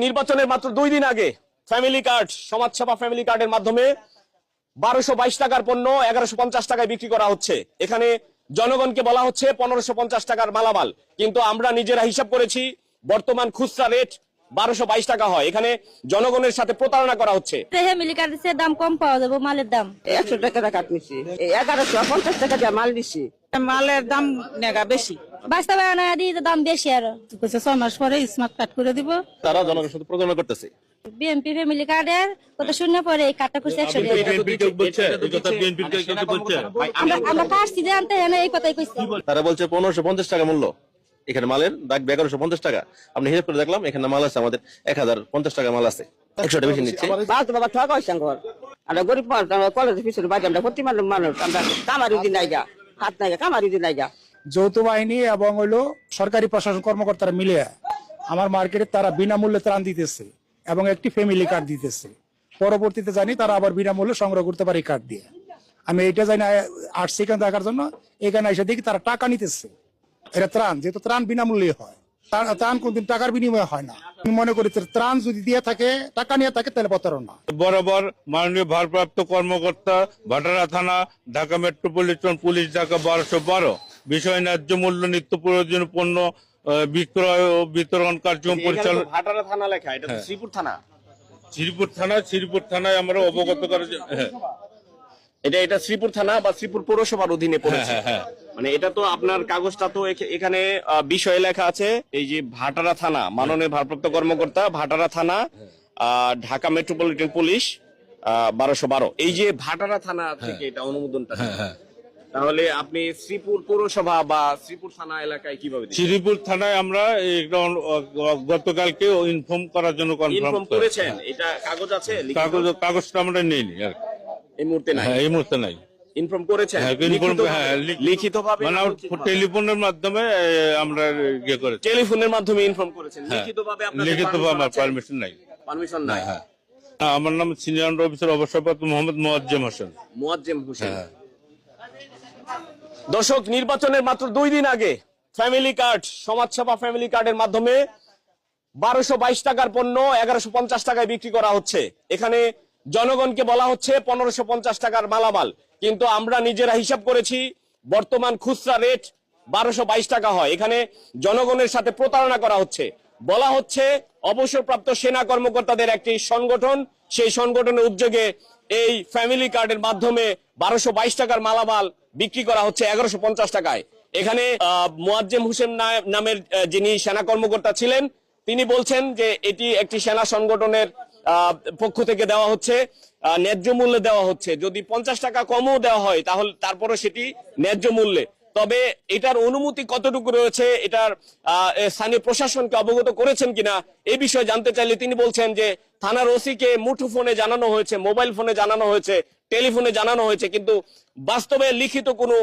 নির্বাচনের মাত্র 2 দিন আগে ফ্যামিলি কার্ড, সমাজসেবা ফ্যামিলি কার্ডের মাধ্যমে 1222 টাকার পণ্য 1150 টাকায় বিক্রি করা হচ্ছে। এখানে জনগণকে বলা হচ্ছে 1550 টাকার মালামাল, কিন্তু আমরা নিজেরা হিসাব করেছি বর্তমান খুচরা রেট 1222 টাকা হয়। এখানে জনগণের সাথে প্রতারণা করা হচ্ছে। ফ্যামিলি কার্ডের দাম কম পাওয়া যাবে, মালের দাম 100 টাকা কাট নিছি, 1150 টাকা দিয়ে মাল নিছি। মালের দাম নেগা বেশি, বাস্তবে আনা দিয়ে দাম বেশি। আরো 6 মাস পরে স্মার্ট কার্ড করে দিব। তারা জনগণের সাথে প্রতারণা করতেছে। বিএনপি ফ্যামিলি কার্ডের কথা শুনে পরে এই কার্ডটা করছে 100 টাকা। আমরা কাটছি জানতে না, এই কথাই কইছি। তারা বলছে 1550 টাকা মূল্য, এখানে মালের দাগ 1150 টাকা। আপনি হিসাব করে দেখলাম এখানে মাল আছে আমাদের 1050 টাকা মাল আছে, 100 টাকা বেশি নিচ্ছে। বাবা ঠকা হইছে ঘর। আমরা গরিব মানুষ, আমরা কলেজে পিছনে বাড়ি, আমরা প্রতি মানুষ, আমরা কামারি দিন নাইগা, হাত নাইগা, কামারি দিন নাইগা। যৌথ বাহিনী এবং হলো সরকারি প্রশাসন কর্মকর্তারা মিলে আমার মার্কেটে তারা বিনামূল্যে ত্রাণ দিতেছে এবং একটি ফ্যামিলি কার্ড দিতেছে। পরবর্তীতে জানি তারা আবার বিনামূল্যে সংগ্রহ করতে পারে কার্ড দিয়ে। আমি এটা জানি 8 সেকেন্ড দেখার জন্য এখানে এসে দেখি তারা টাকা নিতেছে। এটা ত্রাণ, যেহেতু ত্রাণ বিনামূল্যে হয়, ত্রাণ কোনদিন টাকার বিনিময়ে হয় না। আমি মনে করি ত্রাণ যদি দিয়ে থাকে, টাকা নিয়ে থাকে, তাহলে প্রতারণা। বরাবর মাননীয় ভারপ্রাপ্ত কর্মকর্তা, ভাটারা থানা, ঢাকা মেট্রোপলিটন পুলিশ, ঢাকা 1212 বিষয় ন্যায্য মূল্য নিত্য প্রয়োজনীয় পণ্য বিক্রয় ও বিতরণ কার্যক্রম পরিচালনা। ভাটারা থানা লেখা, এটা তো শ্রীপুর থানা। শ্রীপুর থানায় আমরা অবগত করার জন্য এটা শ্রীপুর থানা বা শ্রীপুর পৌরসভার অধীনে পড়েছে। মানে এটা তো আপনার কাগজটা তো এখানে বিষয়ে লেখা আছে, এই যে ভাটারা থানা, মাননীয় ভারপ্রাপ্ত কর্মকর্তা, ভাটারা থানা, ঢাকা মেট্রোপলিটন পুলিশ 1212। এই যে ভাটারা থানা থেকে এটা অনুমোদনটা, তাহলে আপনি শ্রীপুর পৌরসভা বা শ্রীপুর থানা এলাকায় কিভাবে দিচ্ছেন? শ্রীপুর থানায় আমরা গতকালকে ইনফর্ম করার জন্য ইনফর্ম করেছেন। এটা কাগজ আছে? কাগজটা আমরা নেইনি আর এই মুহূর্তে নাই। এই মুহূর্তে নাই। ইনফর্ম করেছেন লিখিতভাবে, টেলিফোনের মাধ্যমে আমরা ইয়ে করেছি। টেলিফোনের মাধ্যমে ইনফর্ম করেছেন, লিখিতভাবে লিখিতভাবে পারমিশন নাই। পারমিশন নাই। আমার নাম সিনিয়র অফিসার অবসরপ্রাপ্ত মোহাম্মদ মোয়াজ্জেম হোসেন। মোয়াজ্জেম হোসেন। দর্শক, নির্বাচনের মাত্র 2 দিন আগে ফ্যামিলি কার্ড, সমাজসেবা ফ্যামিলি কার্ডের মাধ্যমে 1222 টাকার পণ্য 1150 টাকায় বিক্রি করা হচ্ছে। এখানে জনগণকে বলা হচ্ছে 1550 টাকার মালামাল, কিন্তু আমরা নিজেরা হিসাব করেছি বর্তমান খুচরা রেট 1222 টাকা হয়। এখানে জনগণের সাথে প্রতারণা করা হচ্ছে। বলা হচ্ছে অবসরপ্রাপ্ত সেনা কর্মকর্তাদের একটি সংগঠন, সেই সংগঠনের উদ্যোগে এই ফ্যামিলি কার্ডের মাধ্যমে 1222 টাকার মালামাল বিক্রি করা হচ্ছে 1150 টাকায়। এখানে মোয়াজ্জেম হোসেন নামের যিনি সেনা কর্মকর্তা ছিলেন, তিনি বলছেন যে এটি একটি সেনা সংগঠনের পক্ষ থেকে দেওয়া হচ্ছে, ন্যায্য মূল্যে দেওয়া হচ্ছে। যদি 50 টাকা কমও দেওয়া হয় তাহলে তারপরে সেটি ন্যায্য মূল্যে। তবে এটার অনুমতি কতটুকু রয়েছে, এটার স্থানীয় প্রশাসনকে অবগত করেছেন কিনা এই বিষয়ে জানতে চাইলে তিনি বলছেন যে থানার ওসিকে মুঠোফোনে জানানো হয়েছে, মোবাইল ফোনে জানানো হয়েছে, টেলিফোনে জানানো হয়েছে, কিন্তু বাস্তবে লিখিত কোনো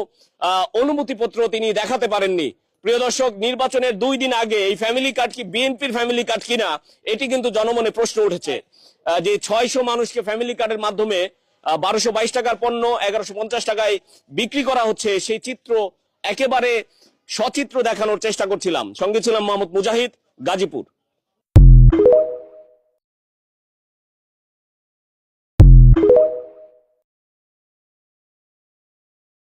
অনুমতিপত্র তিনি দেখাতে পারেননি। প্রিয় দর্শক, নির্বাচনের 2 দিন আগে এই ফ্যামিলি কার্ড কি বিএনপির ফ্যামিলি কার্ড কিনা, এটি কিন্তু জনমনে প্রশ্ন উঠেছে। যে 600 মানুষকে ফ্যামিলি কার্ডের মাধ্যমে 1222 টাকার পণ্য 1150 টাকায় বিক্রি করা হচ্ছে, সেই চিত্র একেবারে সচিত্র দেখানোর চেষ্টা করছিলাম। সঙ্গে ছিলাম মোহাম্মদ মুজাহিদ, গাজীপুর।